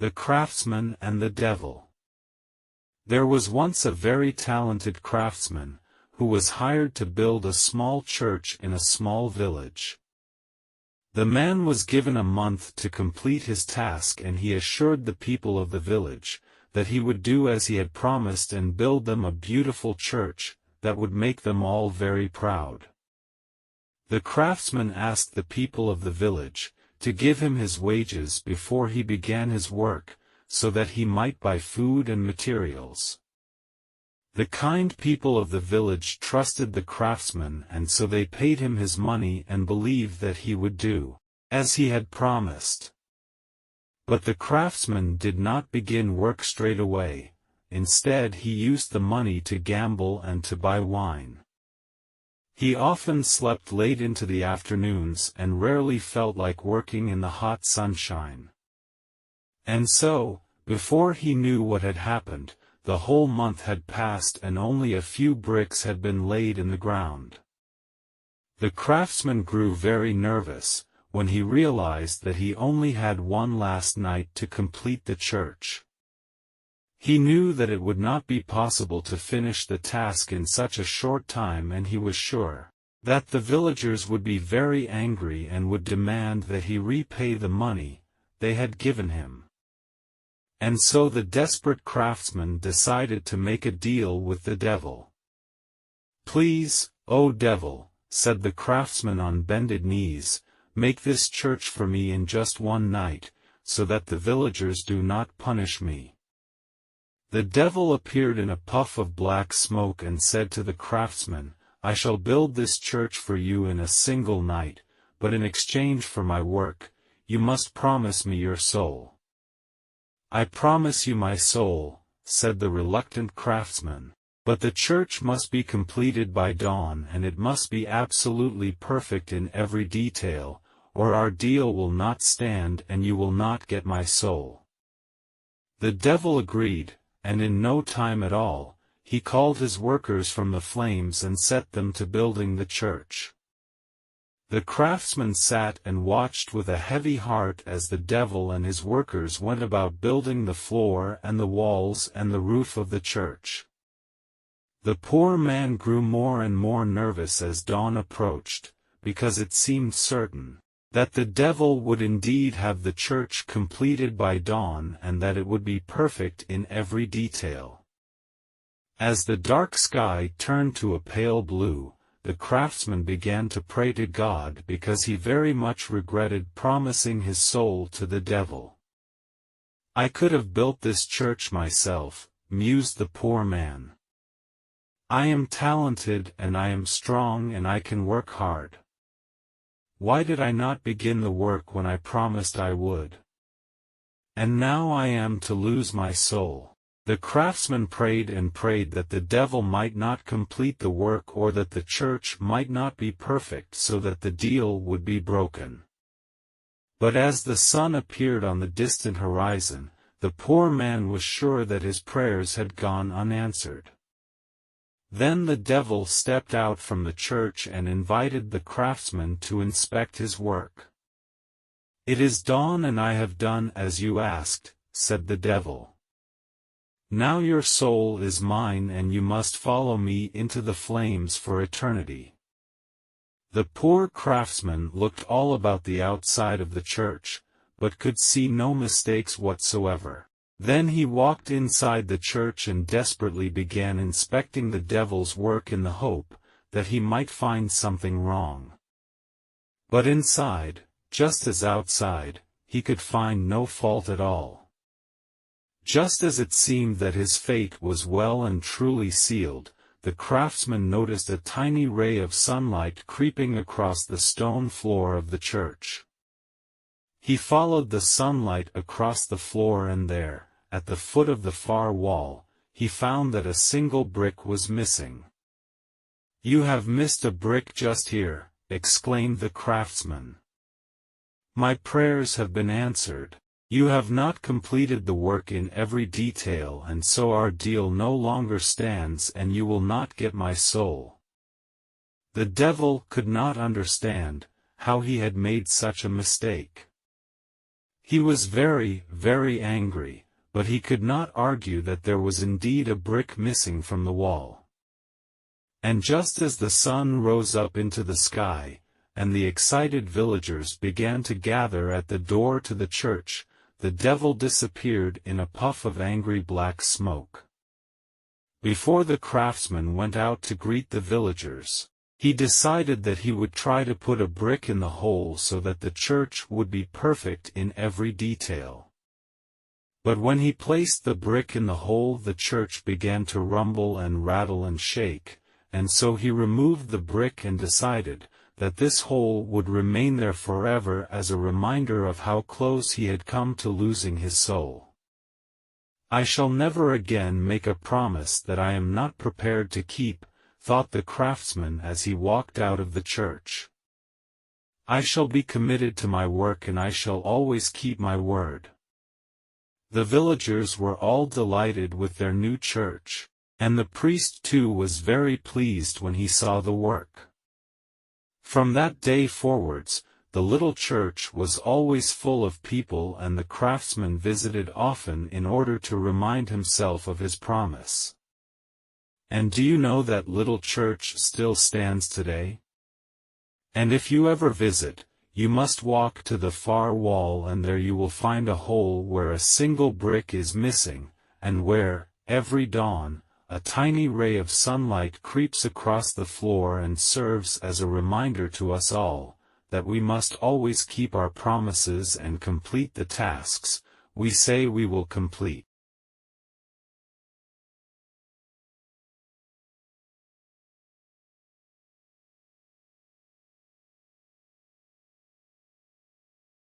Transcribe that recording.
The Craftsman and the Devil. There was once a very talented craftsman, who was hired to build a small church in a small village. The man was given a month to complete his task, and he assured the people of the village that he would do as he had promised and build them a beautiful church that would make them all very proud. The craftsman asked the people of the village to give him his wages before he began his work, so that he might buy food and materials. The kind people of the village trusted the craftsman, and so they paid him his money and believed that he would do as he had promised. But the craftsman did not begin work straight away. Instead, he used the money to gamble and to buy wine. He often slept late into the afternoons and rarely felt like working in the hot sunshine. And so, before he knew what had happened, the whole month had passed and only a few bricks had been laid in the ground. The craftsman grew very nervous when he realized that he only had one last night to complete the church. He knew that it would not be possible to finish the task in such a short time, and he was sure that the villagers would be very angry and would demand that he repay the money they had given him. And so the desperate craftsman decided to make a deal with the devil. "Please, O devil," said the craftsman on bended knees, "make this church for me in just one night, so that the villagers do not punish me." The devil appeared in a puff of black smoke and said to the craftsman, "I shall build this church for you in a single night, but in exchange for my work, you must promise me your soul." "I promise you my soul," said the reluctant craftsman, "but the church must be completed by dawn, and it must be absolutely perfect in every detail, or our deal will not stand and you will not get my soul." The devil agreed, and in no time at all, he called his workers from the flames and set them to building the church. The craftsman sat and watched with a heavy heart as the devil and his workers went about building the floor and the walls and the roof of the church. The poor man grew more and more nervous as dawn approached, because it seemed certain that the devil would indeed have the church completed by dawn and that it would be perfect in every detail. As the dark sky turned to a pale blue, the craftsman began to pray to God because he very much regretted promising his soul to the devil. "I could have built this church myself," mused the poor man. "I am talented and I am strong and I can work hard. Why did I not begin the work when I promised I would? And now I am to lose my soul." The craftsman prayed and prayed that the devil might not complete the work or that the church might not be perfect so that the deal would be broken. But as the sun appeared on the distant horizon, the poor man was sure that his prayers had gone unanswered. Then the devil stepped out from the church and invited the craftsman to inspect his work. "It is dawn and I have done as you asked," said the devil. "Now your soul is mine and you must follow me into the flames for eternity." The poor craftsman looked all about the outside of the church, but could see no mistakes whatsoever. Then he walked inside the church and desperately began inspecting the devil's work in the hope that he might find something wrong. But inside, just as outside, he could find no fault at all. Just as it seemed that his fate was well and truly sealed, the craftsman noticed a tiny ray of sunlight creeping across the stone floor of the church. He followed the sunlight across the floor and there, at the foot of the far wall, he found that a single brick was missing. "You have missed a brick just here," exclaimed the craftsman. "My prayers have been answered. You have not completed the work in every detail, and so our deal no longer stands and you will not get my soul." The devil could not understand how he had made such a mistake. He was very, very angry, but he could not argue that there was indeed a brick missing from the wall. And just as the sun rose up into the sky, and the excited villagers began to gather at the door to the church, the devil disappeared in a puff of angry black smoke. Before the craftsman went out to greet the villagers, he decided that he would try to put a brick in the hole so that the church would be perfect in every detail. But when he placed the brick in the hole, the church began to rumble and rattle and shake, and so he removed the brick and decided that this hole would remain there forever as a reminder of how close he had come to losing his soul. "I shall never again make a promise that I am not prepared to keep," thought the craftsman as he walked out of the church. "I shall be committed to my work and I shall always keep my word." The villagers were all delighted with their new church, and the priest too was very pleased when he saw the work. From that day forwards, the little church was always full of people, and the craftsman visited often in order to remind himself of his promise. And do you know that little church still stands today? And if you ever visit, you must walk to the far wall, and there you will find a hole where a single brick is missing, and where, every dawn, a tiny ray of sunlight creeps across the floor and serves as a reminder to us all, that we must always keep our promises and complete the tasks we say we will complete.